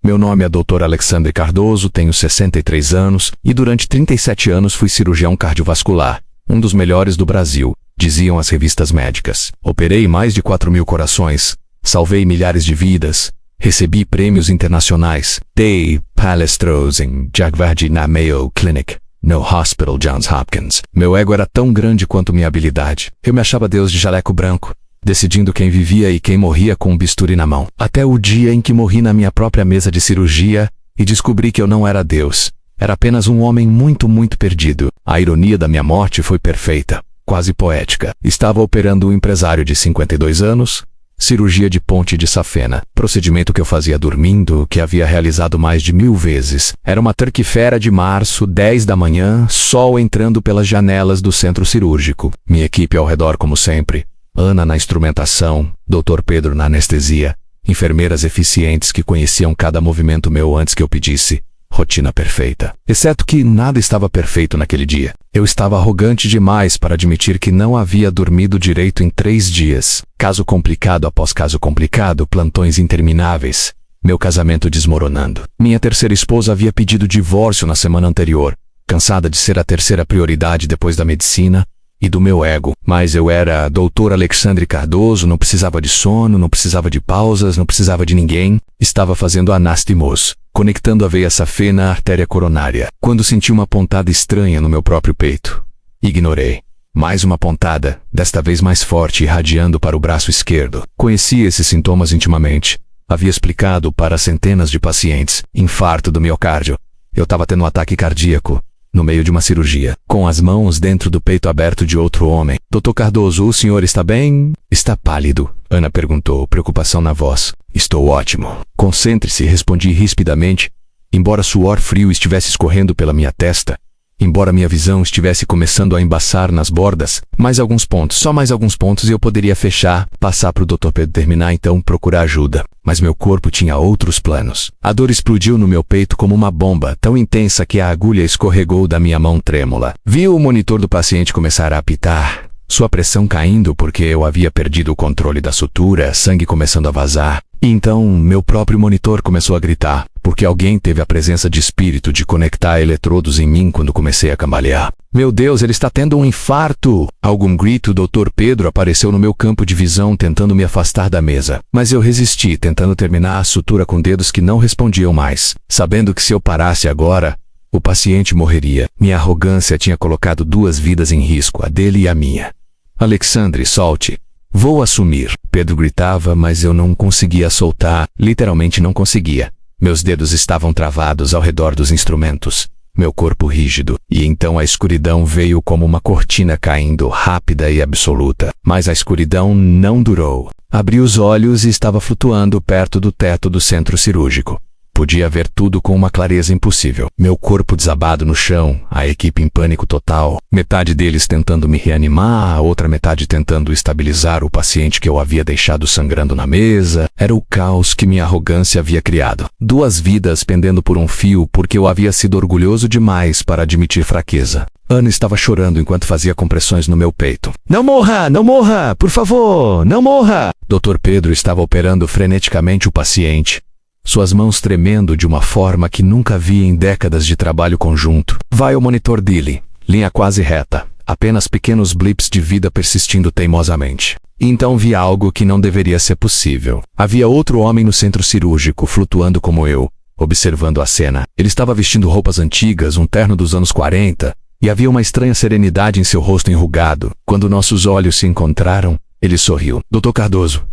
Meu nome é Dr. Alexandre Cardoso, tenho 63 anos e durante 37 anos fui cirurgião cardiovascular, um dos melhores do Brasil, diziam as revistas médicas. Operei mais de 4.000 corações, salvei milhares de vidas, recebi prêmios internacionais, dei palestras em Harvard na Mayo Clinic, no Hospital Johns Hopkins. Meu ego era tão grande quanto minha habilidade. Eu me achava Deus de jaleco branco, decidindo quem vivia e quem morria com um bisturi na mão. Até o dia em que morri na minha própria mesa de cirurgia e descobri que eu não era Deus. Era apenas um homem muito perdido. A ironia da minha morte foi perfeita, quase poética. Estava operando um empresário de 52 anos, cirurgia de ponte de safena, procedimento que eu fazia dormindo, que havia realizado mais de 1000 vezes. Era uma terça-feira de março, 10 da manhã, sol entrando pelas janelas do centro cirúrgico. Minha equipe ao redor como sempre. Ana na instrumentação, Dr. Pedro na anestesia, enfermeiras eficientes que conheciam cada movimento meu antes que eu pedisse. Rotina perfeita. Exceto que nada estava perfeito naquele dia. Eu estava arrogante demais para admitir que não havia dormido direito em 3 dias. Caso complicado após caso complicado, plantões intermináveis. Meu casamento desmoronando. Minha terceira esposa havia pedido divórcio na semana anterior, cansada de ser a terceira prioridade depois da medicina e do meu ego. Mas eu era Dr. Alexandre Cardoso, não precisava de sono, não precisava de pausas, não precisava de ninguém. Estava fazendo anastomose, conectando a veia safena à artéria coronária, quando senti uma pontada estranha no meu próprio peito. Ignorei. Mais uma pontada, desta vez mais forte, irradiando para o braço esquerdo. Conhecia esses sintomas intimamente. Havia explicado para centenas de pacientes. Infarto do miocárdio. Eu estava tendo um ataque cardíaco, no meio de uma cirurgia, com as mãos dentro do peito aberto de outro homem. Dr. Cardoso, o senhor está bem? Está pálido, Ana perguntou, preocupação na voz. Estou ótimo. Concentre-se, respondi rispidamente, embora suor frio estivesse escorrendo pela minha testa, embora minha visão estivesse começando a embaçar nas bordas. Mais alguns pontos, só mais alguns pontos e eu poderia fechar, passar para o Dr. Pedro terminar, então procurar ajuda. Mas meu corpo tinha outros planos. A dor explodiu no meu peito como uma bomba, tão intensa que a agulha escorregou da minha mão trêmula. Vi o monitor do paciente começar a apitar, sua pressão caindo porque eu havia perdido o controle da sutura, sangue começando a vazar. E então meu próprio monitor começou a gritar, porque alguém teve a presença de espírito de conectar eletrodos em mim quando comecei a cambalear. Meu Deus, ele está tendo um infarto! Algum grito, Dr. Pedro apareceu no meu campo de visão tentando me afastar da mesa. Mas eu resisti, tentando terminar a sutura com dedos que não respondiam mais, sabendo que se eu parasse agora, o paciente morreria. Minha arrogância tinha colocado 2 vidas em risco, a dele e a minha. Alexandre, solte. Vou assumir. Pedro gritava, mas eu não conseguia soltar, literalmente não conseguia. Meus dedos estavam travados ao redor dos instrumentos, meu corpo rígido, e então a escuridão veio como uma cortina caindo, rápida e absoluta. Mas a escuridão não durou. Abri os olhos e estava flutuando perto do teto do centro cirúrgico. Podia ver tudo com uma clareza impossível. Meu corpo desabado no chão, a equipe em pânico total, metade deles tentando me reanimar, a outra metade tentando estabilizar o paciente que eu havia deixado sangrando na mesa. Era o caos que minha arrogância havia criado. 2 vidas pendendo por um fio porque eu havia sido orgulhoso demais para admitir fraqueza. Ana estava chorando enquanto fazia compressões no meu peito. Não morra! Não morra! Por favor! Não morra! Dr. Pedro estava operando freneticamente o paciente, suas mãos tremendo de uma forma que nunca vi em décadas de trabalho conjunto. Vai ao monitor dele, linha quase reta, apenas pequenos blips de vida persistindo teimosamente. E então vi algo que não deveria ser possível. Havia outro homem no centro cirúrgico, flutuando como eu, observando a cena. Ele estava vestindo roupas antigas, um terno dos anos 40, e havia uma estranha serenidade em seu rosto enrugado. Quando nossos olhos se encontraram, ele sorriu. Dr. Cardoso,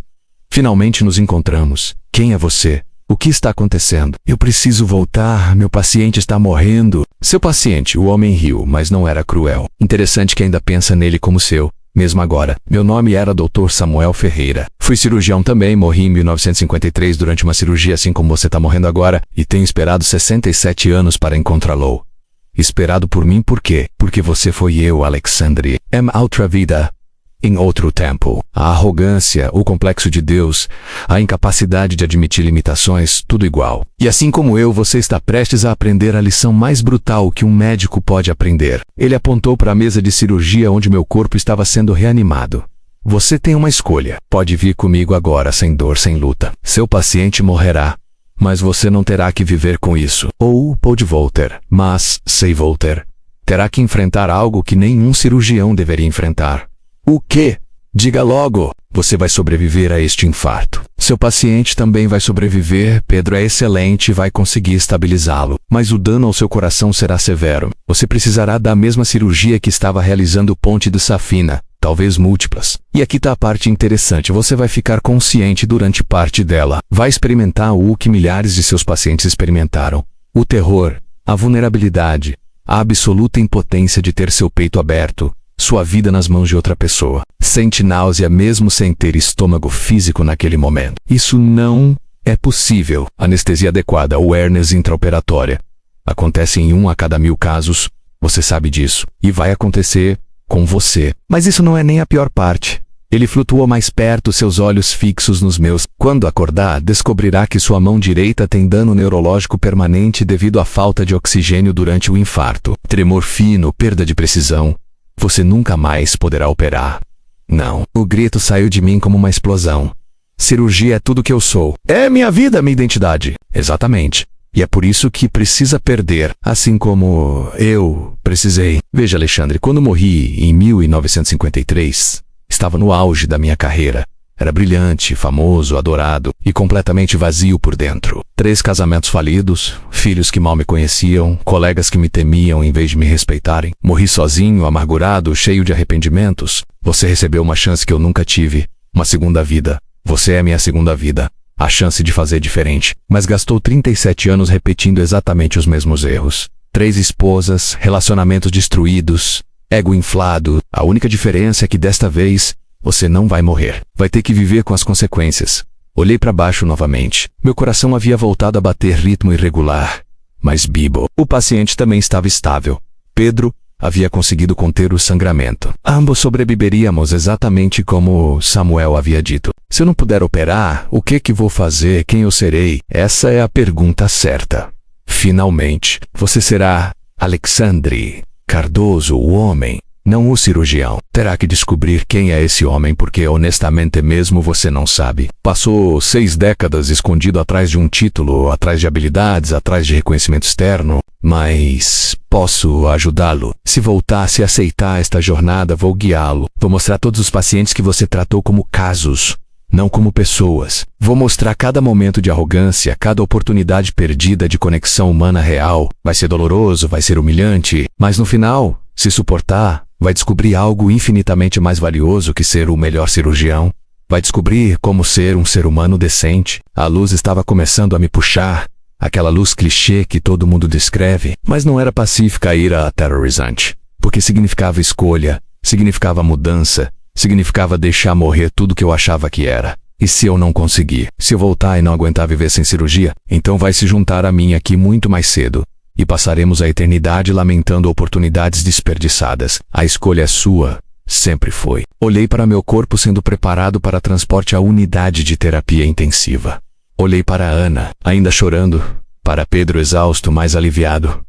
finalmente nos encontramos. Quem é você? O que está acontecendo? Eu preciso voltar, meu paciente está morrendo. Seu paciente, o homem riu, mas não era cruel. Interessante que ainda pensa nele como seu, mesmo agora. Meu nome era Dr. Samuel Ferreira. Fui cirurgião também, morri em 1953 durante uma cirurgia assim como você está morrendo agora, e tenho esperado 67 anos para encontrá-lo. Esperado por mim por quê? Porque você foi eu, Alexandre. Em outra vida. Em outro tempo. A arrogância, o complexo de Deus, a incapacidade de admitir limitações, tudo igual. E assim como eu, você está prestes a aprender a lição mais brutal que um médico pode aprender. Ele apontou para a mesa de cirurgia onde meu corpo estava sendo reanimado. Você tem uma escolha. Pode vir comigo agora, sem dor, sem luta. Seu paciente morrerá, Mas você não terá que viver com isso. Ou pode Volter, mas, sei Volter, terá que enfrentar algo que nenhum cirurgião deveria enfrentar. O quê? Diga logo. Você vai sobreviver a este infarto. Seu paciente também vai sobreviver. Pedro é excelente e vai conseguir estabilizá-lo. Mas o dano ao seu coração será severo. Você precisará da mesma cirurgia que estava realizando Ponte de Safina, talvez múltiplas. E aqui está a parte interessante. Você vai ficar consciente durante parte dela. Vai experimentar o que milhares de seus pacientes experimentaram. O terror, a vulnerabilidade, a absoluta impotência de ter seu peito aberto, sua vida nas mãos de outra pessoa. Sente náusea mesmo sem ter estômago físico naquele momento. Isso não é possível. Anestesia adequada, awareness intraoperatória. Acontece em 1 a cada 1000 casos. Você sabe disso. E vai acontecer com você. Mas isso não é nem a pior parte. Ele flutua mais perto, seus olhos fixos nos meus. Quando acordar, descobrirá que sua mão direita tem dano neurológico permanente devido à falta de oxigênio durante o infarto. Tremor fino, perda de precisão. Você nunca mais poderá operar. Não. O grito saiu de mim como uma explosão. Cirurgia é tudo que eu sou. É minha vida, minha identidade. Exatamente. E é por isso que precisa perder, assim como eu precisei. Veja, Alexandre, quando morri em 1953, estava no auge da minha carreira. Era brilhante, famoso, adorado e completamente vazio por dentro. 3 casamentos falidos, filhos que mal me conheciam, colegas que me temiam em vez de me respeitarem. Morri sozinho, amargurado, cheio de arrependimentos. Você recebeu uma chance que eu nunca tive, uma segunda vida. Você é minha segunda vida, a chance de fazer diferente. Mas gastou 37 anos repetindo exatamente os mesmos erros. 3 esposas, relacionamentos destruídos, ego inflado. A única diferença é que desta vez você não vai morrer. Vai ter que viver com as consequências. Olhei para baixo novamente. Meu coração havia voltado a bater ritmo irregular. Mas Bibo, o paciente também estava estável. Pedro havia conseguido conter o sangramento. Ambos sobreviveríamos exatamente como Samuel havia dito. Se eu não puder operar, o que vou fazer? Quem eu serei? Essa é a pergunta certa. Finalmente, você será Alexandre Cardoso, o homem, não o cirurgião. Terá que descobrir quem é esse homem porque, honestamente mesmo, você não sabe. Passou 6 décadas escondido atrás de um título, atrás de habilidades, atrás de reconhecimento externo. Mas posso ajudá-lo. Se voltasse a aceitar esta jornada, vou guiá-lo. Vou mostrar a todos os pacientes que você tratou como casos, não como pessoas. Vou mostrar cada momento de arrogância, cada oportunidade perdida de conexão humana real. Vai ser doloroso, vai ser humilhante, mas no final, se suportar, vai descobrir algo infinitamente mais valioso que ser o melhor cirurgião. Vai descobrir como ser um ser humano decente. A luz estava começando a me puxar. Aquela luz clichê que todo mundo descreve, mas não era pacífica, ira aterrorizante. Porque significava escolha, significava mudança, significava deixar morrer tudo que eu achava que era. E se eu não conseguir? Se eu voltar e não aguentar viver sem cirurgia, então vai se juntar a mim aqui muito mais cedo. E passaremos a eternidade lamentando oportunidades desperdiçadas. A escolha é sua. Sempre foi. Olhei para meu corpo sendo preparado para transporte à unidade de terapia intensiva. Olhei para Ana, ainda chorando. Para Pedro, exausto, mas aliviado.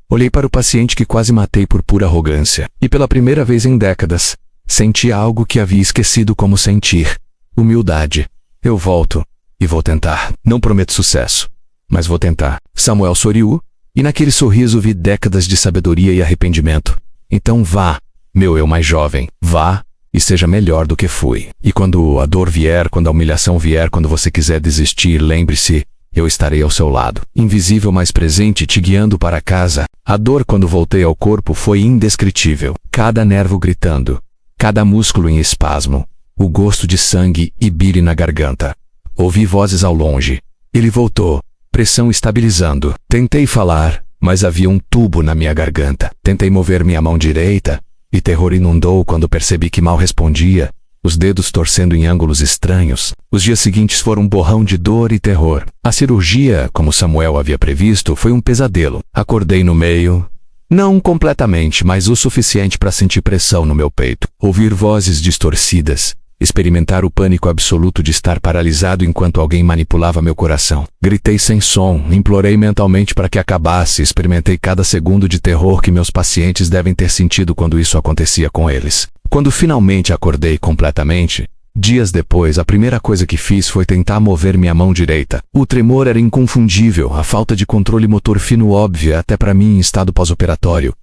Olhei para o paciente que quase matei por pura arrogância. E pela primeira vez em décadas, senti algo que havia esquecido como sentir. Humildade. Eu volto. E vou tentar. Não prometo sucesso. Mas vou tentar. Samuel sorriu. E naquele sorriso vi décadas de sabedoria e arrependimento. Então vá, meu eu mais jovem, vá e seja melhor do que fui. E quando a dor vier, quando a humilhação vier, quando você quiser desistir, lembre-se, eu estarei ao seu lado, invisível mas presente, te guiando para casa. A dor quando voltei ao corpo foi indescritível. Cada nervo gritando, cada músculo em espasmo, o gosto de sangue e bile na garganta. Ouvi vozes ao longe. Ele voltou. Pressão estabilizando. Tentei falar, mas havia um tubo na minha garganta. Tentei mover minha mão direita, e terror inundou quando percebi que mal respondia, os dedos torcendo em ângulos estranhos. Os dias seguintes foram um borrão de dor e terror. A cirurgia, como Samuel havia previsto, foi um pesadelo. Acordei no meio, não completamente, mas o suficiente para sentir pressão no meu peito. Ouvir vozes distorcidas. Experimentar o pânico absoluto de estar paralisado enquanto alguém manipulava meu coração. Gritei sem som, implorei mentalmente para que acabasse, experimentei cada segundo de terror que meus pacientes devem ter sentido quando isso acontecia com eles. Quando finalmente acordei completamente, Dias depois, a primeira coisa que fiz foi tentar mover minha mão direita. O tremor era inconfundível, a falta de controle motor fino óbvia até para mim em estado pós-operatório.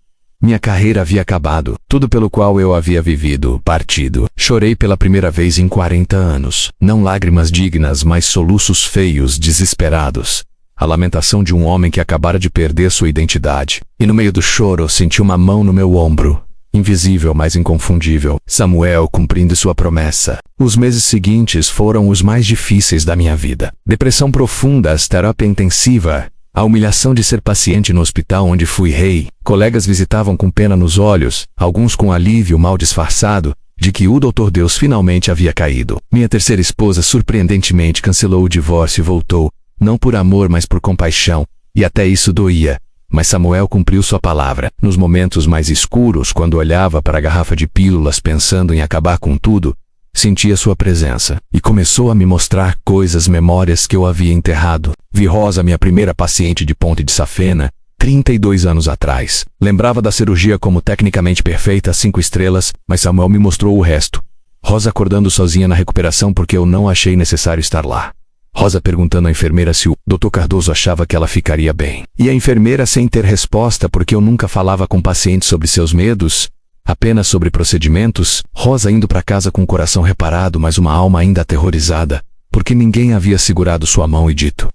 Minha carreira havia acabado, tudo pelo qual eu havia vivido, partido. Chorei pela primeira vez em 40 anos. Não lágrimas dignas, mas soluços feios, desesperados. A lamentação de um homem que acabara de perder sua identidade. E no meio do choro, senti uma mão no meu ombro. Invisível, mas inconfundível. Samuel cumprindo sua promessa. Os meses seguintes foram os mais difíceis da minha vida. Depressão profunda, terapia intensiva. A humilhação de ser paciente no hospital onde fui rei. Colegas visitavam com pena nos olhos, alguns com alívio mal disfarçado, de que o Dr. Deus finalmente havia caído. Minha terceira esposa surpreendentemente cancelou o divórcio e voltou, não por amor, mas por compaixão, e até isso doía. Mas Samuel cumpriu sua palavra. Nos momentos mais escuros, quando olhava para a garrafa de pílulas pensando em acabar com tudo, sentia sua presença e começou a me mostrar coisas, memórias que eu havia enterrado. Vi Rosa, minha primeira paciente de Ponte de Safena, 32 anos atrás. Lembrava da cirurgia como tecnicamente perfeita, 5 estrelas, mas Samuel me mostrou o resto. Rosa acordando sozinha na recuperação porque eu não achei necessário estar lá. Rosa perguntando à enfermeira se o Dr. Cardoso achava que ela ficaria bem. E a enfermeira sem ter resposta porque eu nunca falava com pacientes sobre seus medos, apenas sobre procedimentos. Rosa indo para casa com o coração reparado, mas uma alma ainda aterrorizada, porque ninguém havia segurado sua mão e dito: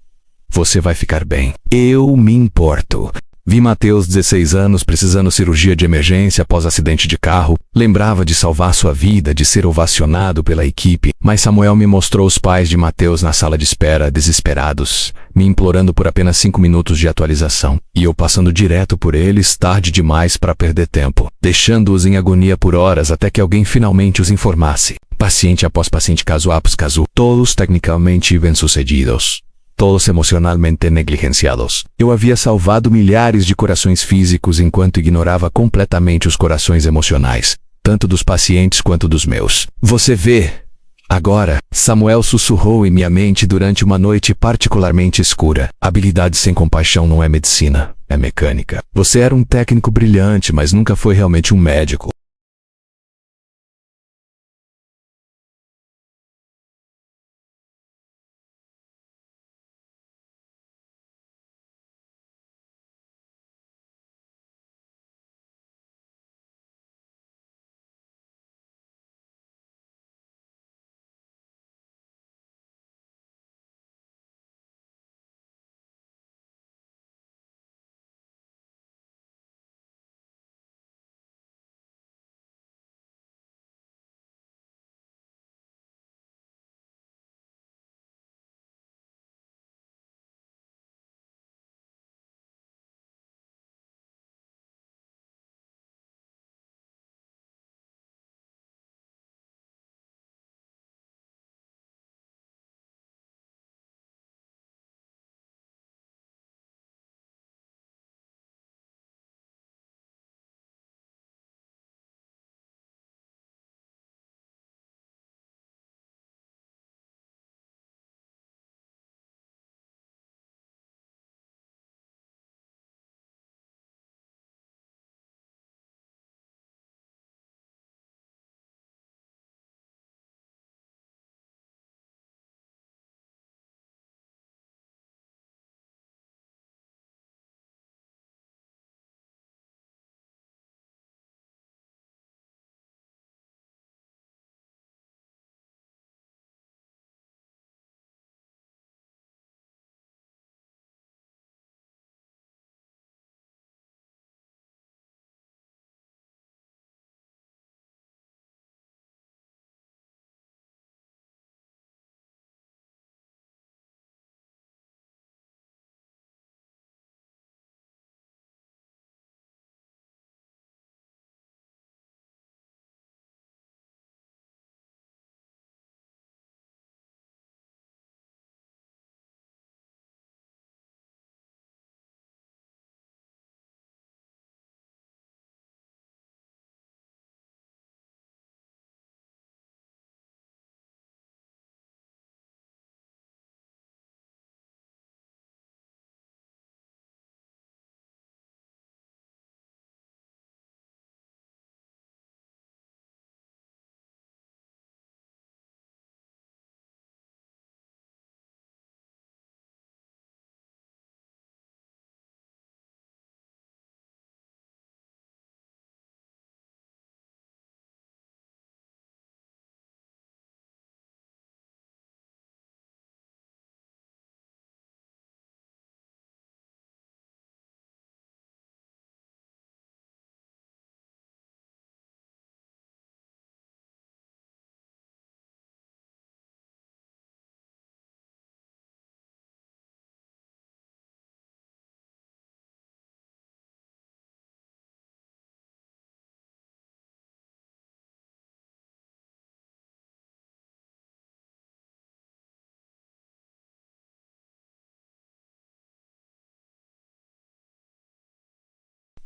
"Você vai ficar bem. Eu me importo." Vi Mateus, 16 anos, precisando cirurgia de emergência após acidente de carro. Lembrava de salvar sua vida, de ser ovacionado pela equipe, mas Samuel me mostrou os pais de Mateus na sala de espera, desesperados, me implorando por apenas 5 minutos de atualização. E eu passando direto por eles, tarde demais para perder tempo, deixando-os em agonia por horas até que alguém finalmente os informasse. Paciente após paciente, caso após caso, todos tecnicamente bem-sucedidos. Todos emocionalmente negligenciados. Eu havia salvado milhares de corações físicos enquanto ignorava completamente os corações emocionais, tanto dos pacientes quanto dos meus. Você vê. Agora, Samuel sussurrou em minha mente durante uma noite particularmente escura. Habilidade sem compaixão não é medicina, é mecânica. Você era um técnico brilhante, mas nunca foi realmente um médico.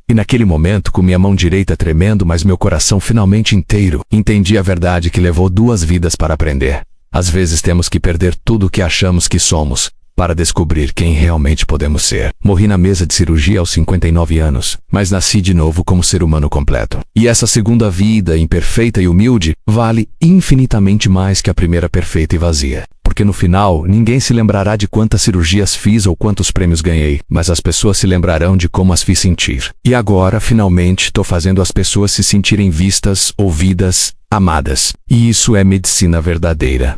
E naquele momento, com minha mão direita tremendo, mas meu coração finalmente inteiro, entendi a verdade que levou 2 vidas para aprender. Às vezes temos que perder tudo o que achamos que somos, para descobrir quem realmente podemos ser. Morri na mesa de cirurgia aos 59 anos, mas nasci de novo como ser humano completo. E essa segunda vida, imperfeita e humilde, vale infinitamente mais que a primeira perfeita e vazia. Porque no final, ninguém se lembrará de quantas cirurgias fiz ou quantos prêmios ganhei, mas as pessoas se lembrarão de como as fiz sentir. E agora, finalmente, estou fazendo as pessoas se sentirem vistas, ouvidas, amadas. E isso é medicina verdadeira.